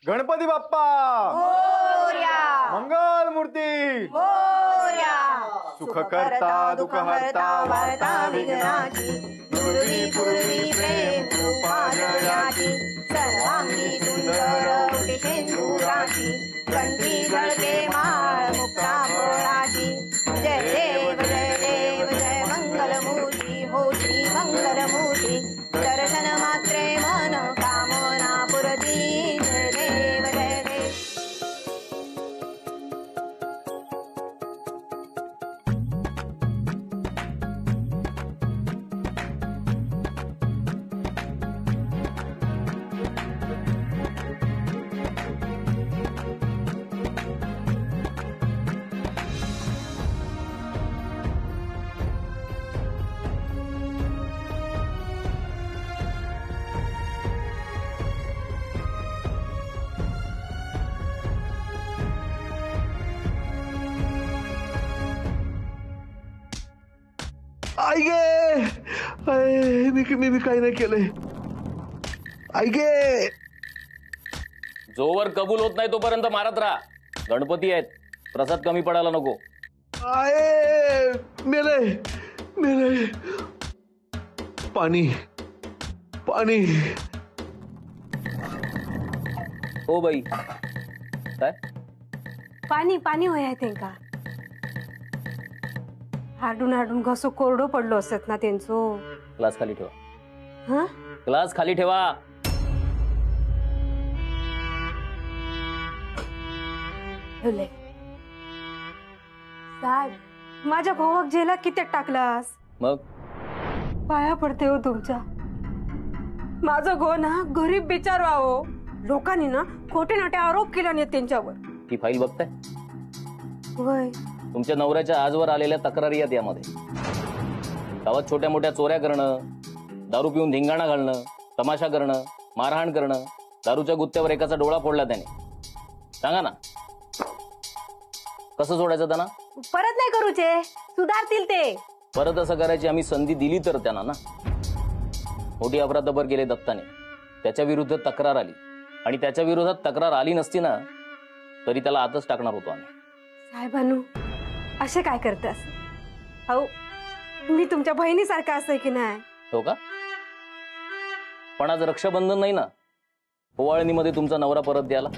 गणपती बाप्पा मोरया, मंगल मूर्ती मोरया, सुख करता दुःख हरता वार्ता विघ्नाची पूर्वी पूर्वी प्रेम रूपालयाची सर्वांगी सुंदर उटी सिंदुराची कंठी झळके माळ मुक्ता फळाची जय देव जय मंगलमूर्ती हो श्री मंगलमूर्ती दर्शन मात्रे मन कामना पुरती जय देव जय देव. आई गे मी काही नाही केलंय. आई गे जोवर कबूल होत नाही तोपर्यंत मारत राहा. गणपती आहेत, प्रसाद कमी पडायला नको. आये मेले मेले पाणी पाणी. हो बाई काय पाणी पाणी होय तेंका हाडून हाडून घसो कोरडो पडलो असत ना त्यांचो. ग्लास खाली ठेवा. हा ग्लास खाली ठेवा. ठेवले. साहेब माझ्या भावाक जेला किती टाकलास. मग पाया पडते हो तुमच्या. माझा गो ना गरीब बिचारो आहो. लोकांनी ना खोटे नाटे आरोप केला नाही त्यांच्यावर. ती फाईल बघताय. वय तुमच्या नवऱ्याच्या आजवर आलेल्या तक्रारी आहेत यामध्ये. गावात छोट्या मोठ्या चोऱ्या करणं, दारू पिऊन धिंगाणा घालणं, तमाशा करणं, मारहाण करणं, दारूच्या गुत्त्यावर एकाचा डोळा फोडला त्याने. सांगा ना कसं सोडायचं त्यांना. परत नाही करूचे, सुधारतील ते. परत असं करायची आम्ही संधी दिली तर त्यांना ना. मोठी अफरातफर केली दत्ताने. त्याच्या विरुद्ध तक्रार आली आणि त्याच्या विरोधात तक्रार आली नसती ना तरी त्याला आतच टाकणार होतो आम्ही. साहेबांनू असे काय करतास. अहो मी तुमच्या बहिणीसारखा असं की नाही. हो का. पण आज रक्षाबंधन नाही ना. ओवाळणीमध्ये तुमचा नवरा परत द्याला.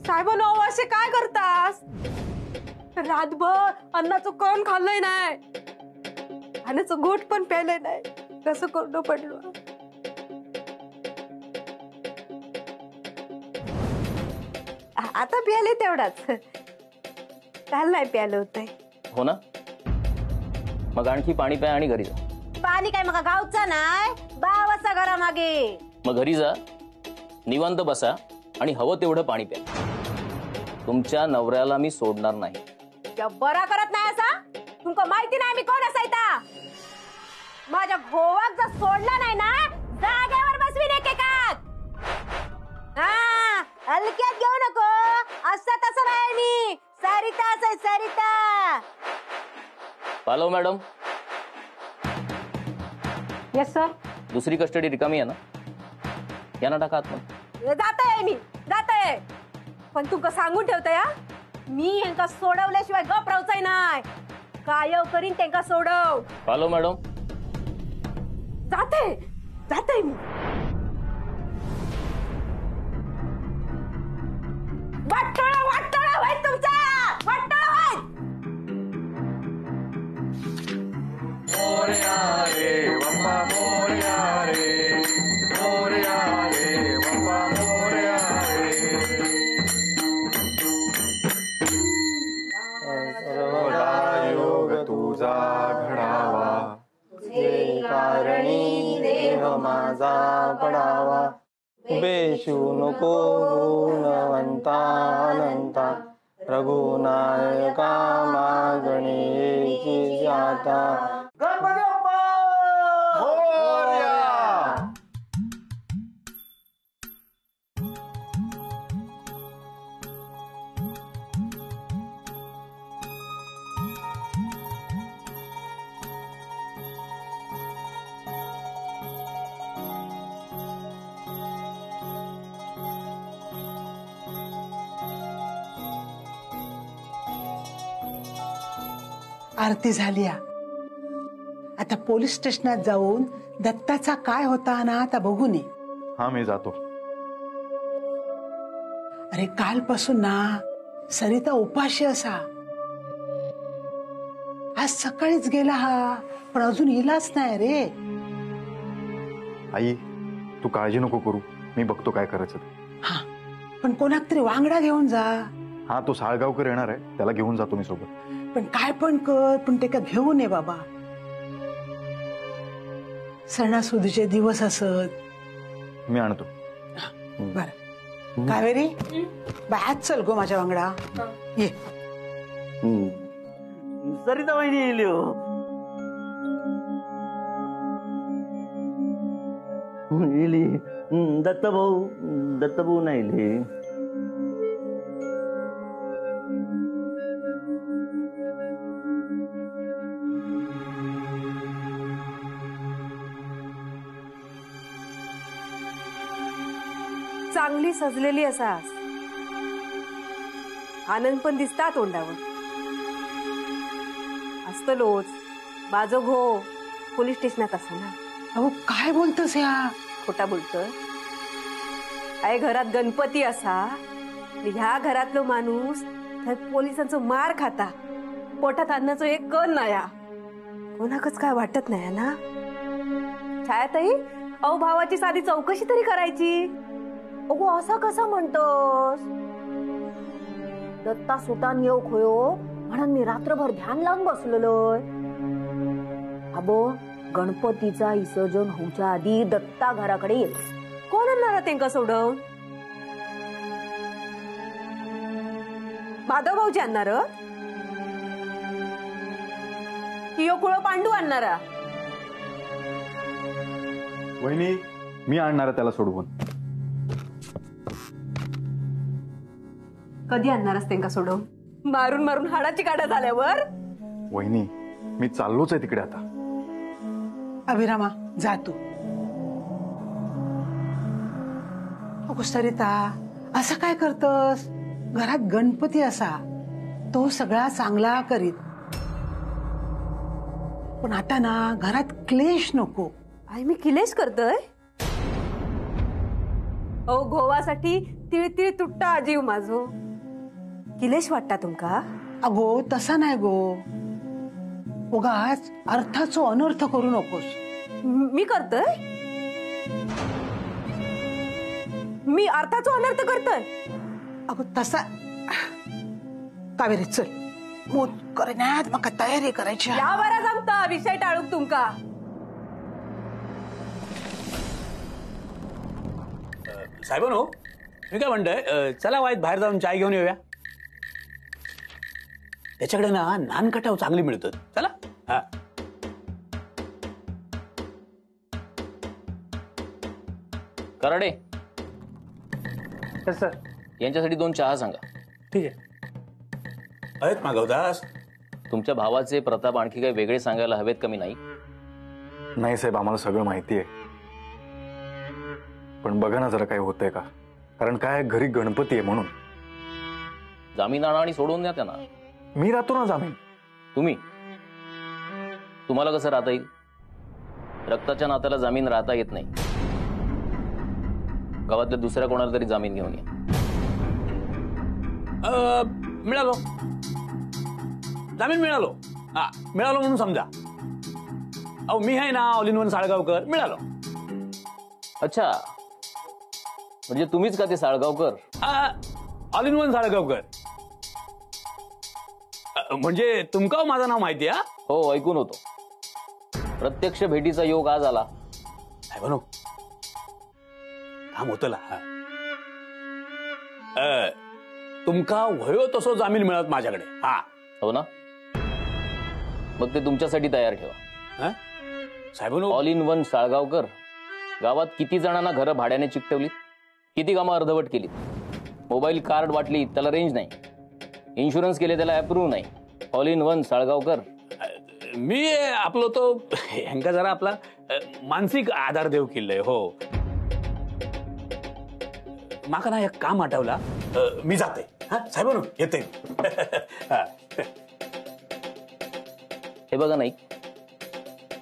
साहेबांनो असे काय करतास. रातभर अन्नाचं कण खाल्लंय नाही, पाण्याचं घोट पण प्यायलंय नाही. कसं कोरडं पडलो. आता प्याले तेवढाच, काल नाही प्यालं होतंय. हो ना. मग आणखी पाणी प्या आणि घरी जा. पाणी काय मग गावचा नाही, बावाचा घरा मागे. मग घरी जा, निवांत बसा आणि हवं तेवढं पाणी प्या. तुमच्या नवऱ्याला मी सोडणार नाही. बरा करत नाही असा. तुमका माहिती नाही मी कोण असायता. माझ्या भोवाक जर सोडला नाही ना जागेवर बसवीन एकेकात. हा हलक्यात घेऊ नको. असं तसं नाही मी. सरिता असाय सरिता. पालव मॅडम. Yes sir. दुसरी कस्टडी रिकामी आहे ना. यांना टाका आतमध्ये. जातय मी जातय. पण तुमका सांगून ठेवतय हा, मी यांका सोडवल्याशिवाय गप राहूचाय नाही. कायव करीन त्यांका सोडव. पालव मॅडम. जाते जाते मी. वाटोळा वाटोळा होय तुमचा. वाटोळा होय. मोरया रे बाप्पा मोरया रे मोरया रे बाप्पा मोरया रे. सर्वदा योग तुझा घडावा जे कारणी देह माझा पडावा. बेशू नको गुणवंता अनंता रघुनायका मागणेची जाता. गणपती बाप्पा मोरया. आरती झाली आता पोलीस स्टेशनात जाऊन दत्ताचा काय होता ना आता बघून ये. हा मी जातो. अरे कालपासून ना सरिता उपाशी असा. आज सकाळीच गेला हा पण अजून इलाच नाही रे. आई तू काळजी नको करू, मी बघतो काय करायचं ते. हा पण कोणाक तरी वांगडा घेऊन जा. हा तो साळगावकर येणार आहे, त्याला घेऊन जातो मी सोबत. पण काय पण कर पण ते का घेऊन ये बाबा. सणासुदीचे दिवस असत. मी आणतो. बर कावेरी बाहेर चल गो माझ्या वांगडा ये. सरिता वहिनी येईल हो. येली दत्तभाऊ नाही येले. चांगली सजलेली असास. आनंद पण दिसता तोंडावर. असतलोच माझं घो पोलीस स्टेशनात असा ना. अहो काय बोलतोस या. खोटा बोलतोय. आहे घरात गणपती असा आणि ह्या घरातलो माणूस त्या पोलिसांचं मार खाता पोटात अन्नाचं एक कण नाया. कोणाकच काय वाटत नाही ना. छायाताई अहो भावाची साधी चौकशी तरी करायची. अगो असं कसं म्हणतोस. दत्ता सुटान येऊ खोयो म्हणून मी रात्रभर ध्यान लावून बसलेलोय. अबो गणपतीचा विसर्जन होऊच्या आधी दत्ता घराकडे येईल. कोण आणणार तेंका सोडवून. माधव भाऊजी आणणार की यो कुळो पांडू आणणारा. वहिनी मी आणणार आहे त्याला सोडवून. कधी आणणारच तेंका सोडवून. मारून मारून हाडाची काढा झाल्यावर. वहिनी मी चाललोच आहे तिकडे आता. अभिरामा जा तू. अगो सरिता असं काय करतस. घरात गणपती असा तो सगळा चांगला करीत. पण आता ना घरात क्लेश नको. आई मी किलेश करतोय. ओ गोवासाठी तिळतिळ तुट्टा अजीव माझो. किलेश वाटता तुमका. अगो तसा नाही गो. उगाच अर्थाचो अनर्थ करू नकोस. मी करतोय. मी अर्थाचो अनर्थ करतोय. अगो तसा कावेरी चल मोत करण्यात मका तयारी करायची. या बरा जमता विषय टाळूक तुमका. साहेबांनो मी काय म्हणतोय चला वाईट बाहेर जाऊन चाय घेऊन येऊया. त्याच्याकडे ना नानकटाव चांगली मिळतात. चला. हा कराडे सर यांच्यासाठी 2 चहा सांगा. ठीक आहे. आहेत मागवदास. तुमच्या भावाचे प्रताप आणखी काही वेगळे सांगायला हवेत कमी नाही. नाही साहेब आम्हाला सगळं माहिती आहे. पण बघा ना जरा काय होतंय का. कारण काय घरी गणपती आहे म्हणून. जामीन आणा आणि सोडवून द्या त्यांना. मी राहतो ना जामीन. तुम्हाला कसं राहता येईल. रक्ताच्या नात्याला जामीन राहता येत नाही. गावातल्या दुसऱ्या कोणाला तरी जामीन घेऊन या. मिळालो. जामीन मिळालो. हा मिळालो म्हणून समजा. अहो मी आहे ना ऑल इन वन साळगावकर. मिळालो. अच्छा म्हणजे तुम्हीच का ते Salgaonkar. All in one Salgaonkar. म्हणजे तुमका माझं नाव माहिती आहे. हो ऐकून होतो. प्रत्यक्ष भेटीचा योग आज आला. बनू काम होतला. तुमका वयो तसो जामीन मिळत माझ्याकडे. हा हो ना. मग ते तुमच्यासाठी तयार ठेवा. साहेबांनो ऑल इन वन साळगावकर गावात किती जणांना घरं भाड्याने चिकटवली. किती कामं अर्धवट केली. मोबाईल कार्ड वाटली त्याला रेंज नाही. इन्शुरन्स केले त्याला अप्रूव्ह नाही. All in one Salgaonkar. मी आपलो तो ह्यांका जरा आपला मानसिक आधार देव केलंय. हो माका ना एक काम आठवला. मी जाते. हा साहेबांनो येते. हे बघा नाही,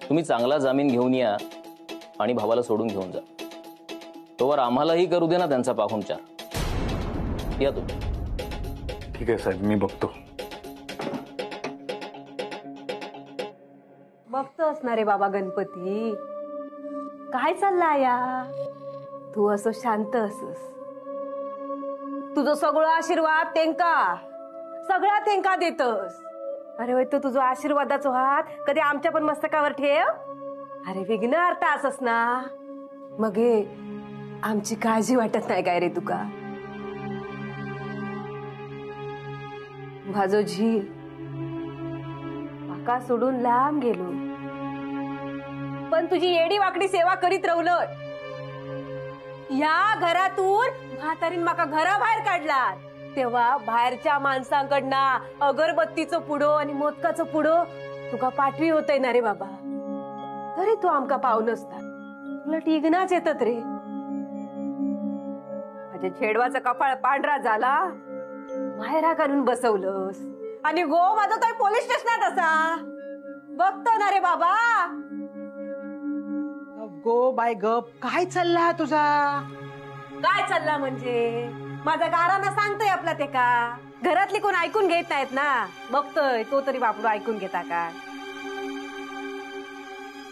तुम्ही चांगला जामीन घेऊन या आणि भावाला सोडून घेऊन जा. तोवर आम्हालाही करू दे ना त्यांचा पाहुणचार. या तुम्ही. ठीक आहे साहेब, मी बघतो. बघतोस ना रे बाबा गणपती, काय चालला या? तू असं शांत असस, तुझं सगळं आशीर्वाद सगळा तेंका देतस. अरे वय, तो तुझा आशीर्वादाचा हात कधी आमच्या पण मस्तकावर ठेव. अरे विघ्न अर्थ असस ना, मग आमची काळजी वाटत नाही काय रे तुका? माझो झील माका सोडून लांब गेलो, पण तुझी येडी वाकडी सेवा करीत राहुलं. या घरातून म्हातारीन माका घराबाहेर काढला, तेव्हा बाहेरच्या माणसांकडनं अगरबत्तीचं पुडो आणि मोदकाचं पुडो तुका पाठवी होतय ना रे बाबा. तरी तू आमका पाहू नसता, उलट इग्नाच येतात रे. माझ्या छेडवाचा कपाळ पांढरा झाला, माहेरा घालून बसवलंस आणि गो माझा तो पोलीस स्टेशनात असा. बघतो ना रे बाबा. गो बाय गप, काय चालला तुझा? काय चालला म्हणजे माझा गाराना सांगतोय आपला ते का? घरातली कोण ऐकून घेत नाहीत ना, बघतोय तो तरी बापू ऐकून घेता का?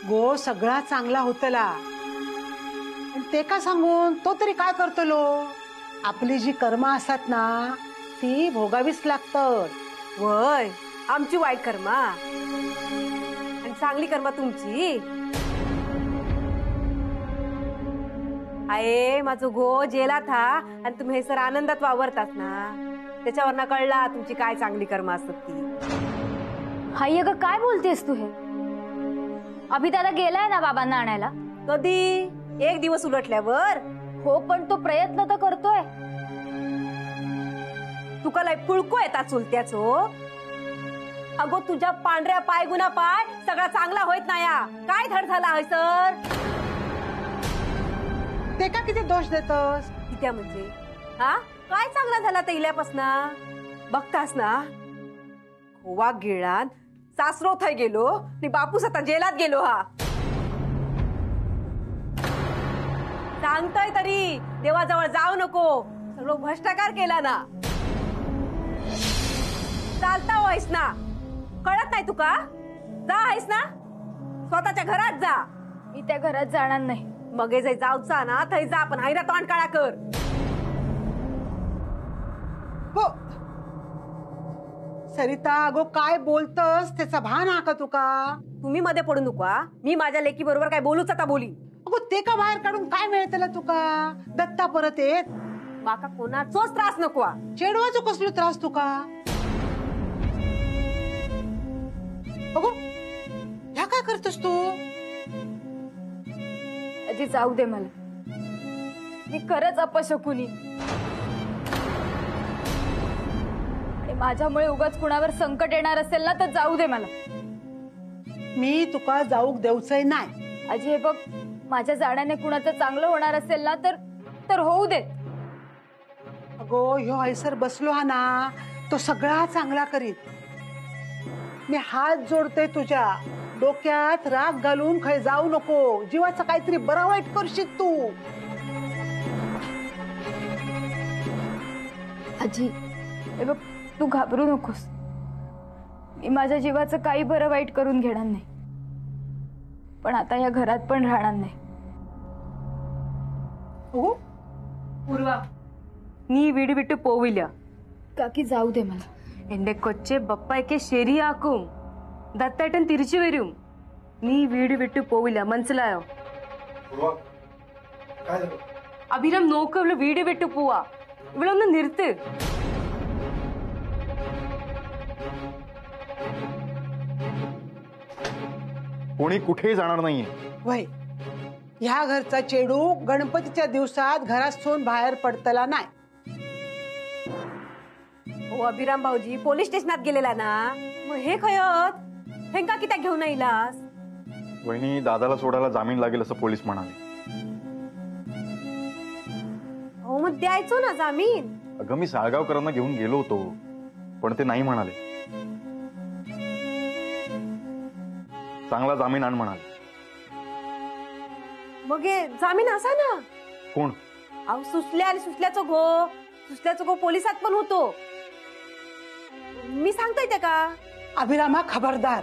गो सगळा चांगला होतला, पण ते का सांगून तो तरी काय करतलो? आपली जी कर्म असतात ना ती भोगावीच लागतात. वय, आमची वाईट कर्मा आणि चांगली कर्मा तुमची. आहे माझं गो जेलात हा, आणि तुम्ही हे सर आनंदात वावरतात ना, त्याच्यावर ना कळला तुमची काय चांगली कर्म असतात ती. हाय अगं, काय बोलतेस तू हे? अभि दादा गेलाय ना बाबांना आणायला. कधी? एक दिवस उलटल्यावर. हो, पण तो प्रयत्न तर करतोय. तुका लय पुळको येतात चुलत्याचो. अगो तुझ्या पांढऱ्या पाय गुना पाय सगळा चांगला होत नाही. काय धड झाला आहे सर? ते का किती दोष देतस? कित्या म्हणजे हा काय चांगला झाला तर इल्यापासना? बघतास ना, गोवा गिळान सासरो थय गेलो आणि बापूस आता जेलात गेलो. हा सांगतोय तरी देवाजवळ जाऊ नको, सगळं भ्रष्टाचार केला ना. चालता होईस ना, कळत नाही तुका? जा आहेस ना, स्वतःच्या घरात जा. मी त्या घरात जाणार नाही. मग जे जाऊचा ना थै जा, पण हायरा तोंड काळा कर. गो सरिता, अगो काय बोलतस त्याचा भान हा का तुका? तुम्ही मध्ये पडू नका. मी माझ्या लेकी बरोबर काय बोलूच आता बोली. अगो ते का बाहेर काढून काय मिळतला तुका? दत्ता परत येत, माका कोणाचोच त्रास नको. चेडवाचो कसलो त्रास तुका? अगो ह्या काय करतोस तू? अजी जाऊ दे मला, मी खरंच अपशकुनी. आणि माझ्यामुळे उगाच कुणावर संकट येणार असेल ना तर जाऊ दे मला. मी तुका जाऊक देऊचंय नाही. अजी हे बघ, माझ्या जाण्याने कुणाचं चांगलं होणार असेल ना तर होऊ दे. अगो ह्यो हैसर बसलो हा ना, तो सगळा चांगला करीत. मी हात जोडते तुझ्या, डोक्यात राग घालून खय जाऊ नको. जीवाचं काहीतरी बरं वाईट करशील तू. आजी हे बघ, तू घाबरू नकोस. मी माझ्या जीवाचं काही बरं वाईट करून घेणार नाही, पण आता या घरात पण राहणार नाही. हो पूर्वा, नी वीड बिट्टू पोविल्या. काकी जाऊ दे मला. എന്റെ കൊച്ചെ ബപ്പായ്ക്ക് ശരിയാക്കും. ദത്തേട്ടൻ തിരിച്ചു വരും. നീ വീട് വിട്ടു പോവില്ല, മനസ്സിലായോ? അഭിരാം നോക്ക്, ഇവള് വീട് വിട്ടു പോവാ. ഇവളൊന്ന് നിർത്ത്. कोणी कुठेही जाणार नाहीये. वय, ह्या घरचा चेडू गणपतीच्या दिवसात घरातून बाहेर पडतला नाही. हो अभिराम भाऊजी पोलीस स्टेशनात गेलेला ना, मग हे खयत हेंका कित्या घेऊन येईलास? वहिनी, दादाला सोडायला जामीन लागेल असं पोलीस म्हणाले. हो मग द्यायचो ना जामीन. अगं मी साळगावकरांना घेऊन गेलो होतो, पण ते नाही म्हणाले. चांगला जामीन आण म्हणाल. मग हे जामीन असा ना. कोण? अहो सुसल्या आणि सुसल्याचं गो पोलिसात पण होतो. मी सांगता येते का? अभिरामा खबरदार,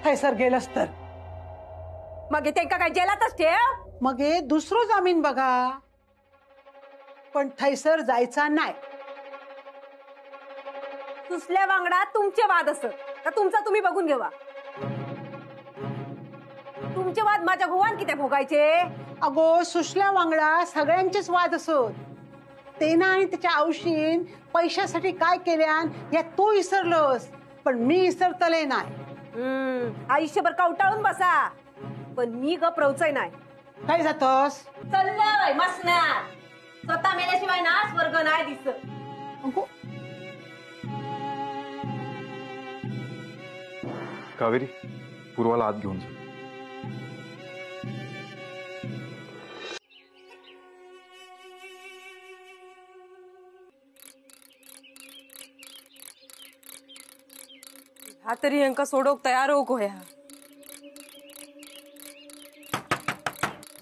थैसर गेलस तर मग हे त्यांका काय जेलातच ठेव. मग हे दुसरो जामीन बघा, पण थैसर जायचा नाही. सुसल्या वांगडा तुमचे वाद असत का तुमचा तुम्ही बघून घेवा. तुमचे वाद माझ्या गोवान किती भोगायचे? अगो सुशल्या वांगडा सगळ्यांचेच वाद असत. तेना आणि त्याच्या औशीन पैशासाठी काय केल्यान या तू विसरलोस, पण मी विसरतले नाही. आयुष्यभर कवटाळून बसा, पण मी गप रवचय नाही. काय जातोस? चाललंय मसणार. स्वतः मेल्याशिवाय ना स्वर्ग नाही दिसत. कावेरी, पूर्वाला आत घेऊन जा. हा तरी यांका सोडोक तयार हो गोया.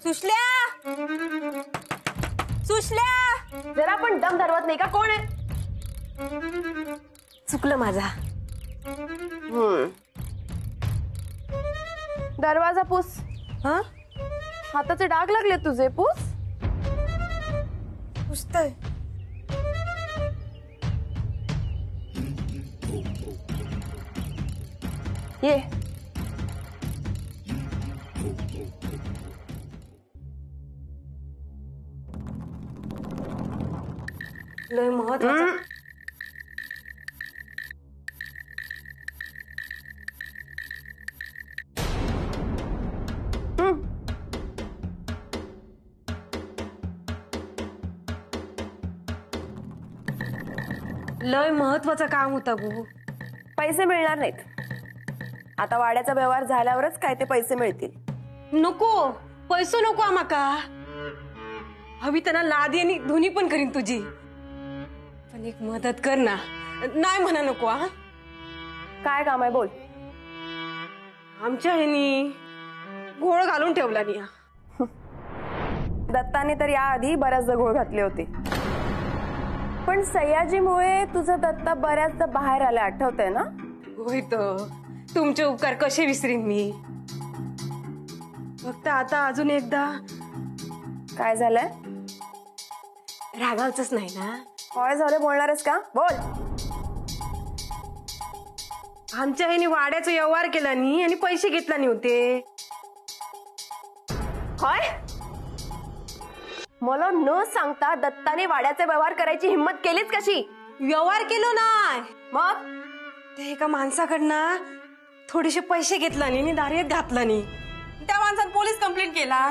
सुशल्या, सुशल्या, जरा पण दम धरवत नाही का? कोण आहे? चुकलं माझा. दरवाजा पुस. हा हाताचे डाग लागले तुझे, पुस. पुसतय. ये. लय महत्वाचं. लय महत्वाचं काम होतं गो. पैसे मिळणार नाहीत. आता वाड्याचा व्यवहार झाल्यावरच काय ते पैसे मिळतील. नको, पैसे नको आम्हाका. हवी त्यांना लादी आणि धुनी पण करीन तुझी. पण एक मदत कर ना. नाही म्हणा नको. हा काय काम आहे बोल. आमच्या ह्यानी घोळ घालून ठेवला नाही. दत्ताने तर याआधी बऱ्याचदा घोळ घातले होते, पण सयाजीमुळे तुझा दत्ता बऱ्याचदा बाहेर आला, आठवतंय ना? होय तर. तुमचे उपकार कसे विसरीन मी. फक्त आता अजून एकदा. काय झालंय? रागावचंच नाही ना? काय झालं बोलणारच का? बोल. आमच्या ह्यानी वाड्याचा व्यवहार केला नाही आणि पैसे घेतला नाही होते. काय? मला न सांगता दत्ताने वाड्याचे व्यवहार करायची हिम्मत केलीच कशी? व्यवहार केलो नाही, मग ते एका माणसाकडनं थोडेसे पैसे घेतला नाही आणि दारीत घातला नाही. त्या माणसाने पोलीस कंप्लेंट केला.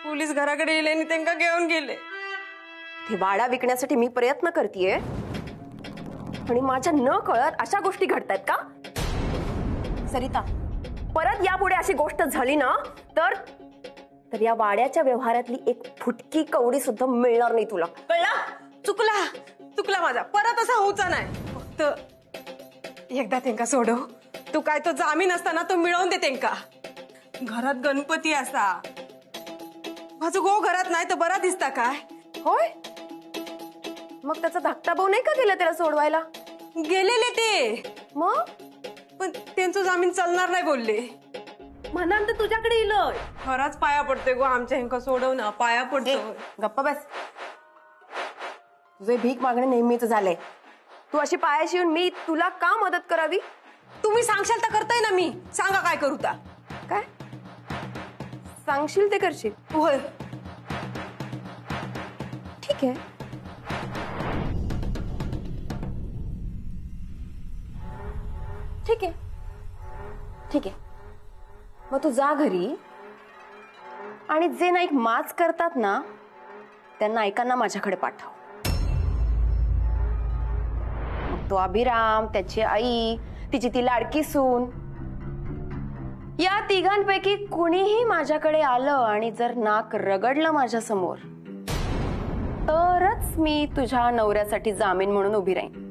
पोलीस घराकडे येले आणि त्यांना घेऊन गेले. ते वाडा विकण्यासाठी मी प्रयत्न करतेय आणि माझ्या न कळत अशा गोष्टी घडतायत का? सरिता, परत यापुढे अशी गोष्ट झाली ना तर या वाड्याच्या व्यवहारातली एक फुटकी कवडी सुद्धा मिळणार नाही तुला, कळलं? चुकला माझा. परत असा होऊचा नाही. फक्त एकदा त्यांका सोडव. तू काय तो जामीन असताना तो मिळवून दे त्यांका. घरात गणपती असा. माझं गो घरात नाही तर बरा दिसता काय? होय, मग त्याचा धाकटा भाऊ नाही का गेला त्याला सोडवायला? गेलेले ते. मग पण त्यांचं जामीन चालणार नाही बोलले. म्हणाल तर तुझ्याकडे इलोय. खरंच पाया पडते गो आमच्या ह्यांका सोडव ना. पाया पडतो. गप्प बस. तुझे भीक मागणे नेहमीच झालंय. तू अशी पायाशी येऊन मी तुला का मदत करावी? तुम्ही सांगशाल तर करताय ना मी. सांगा काय करू ता. काय सांगशील ते करशील? होय. ठीक आहे. ठीक आहे. ठीक आहे, मग तू जा घरी आणि जे नाईक माच करतात ना त्यांना नायकांना माझ्याकडे पाठव. मग तो अभिराम, त्याची आई, तिची ती लाडकी सून, या तिघांपैकी कुणीही माझ्याकडे आलं आणि जर नाक रगडलं माझ्या समोर तरच मी तुझ्या नवऱ्यासाठी जामीन म्हणून उभी राहीन.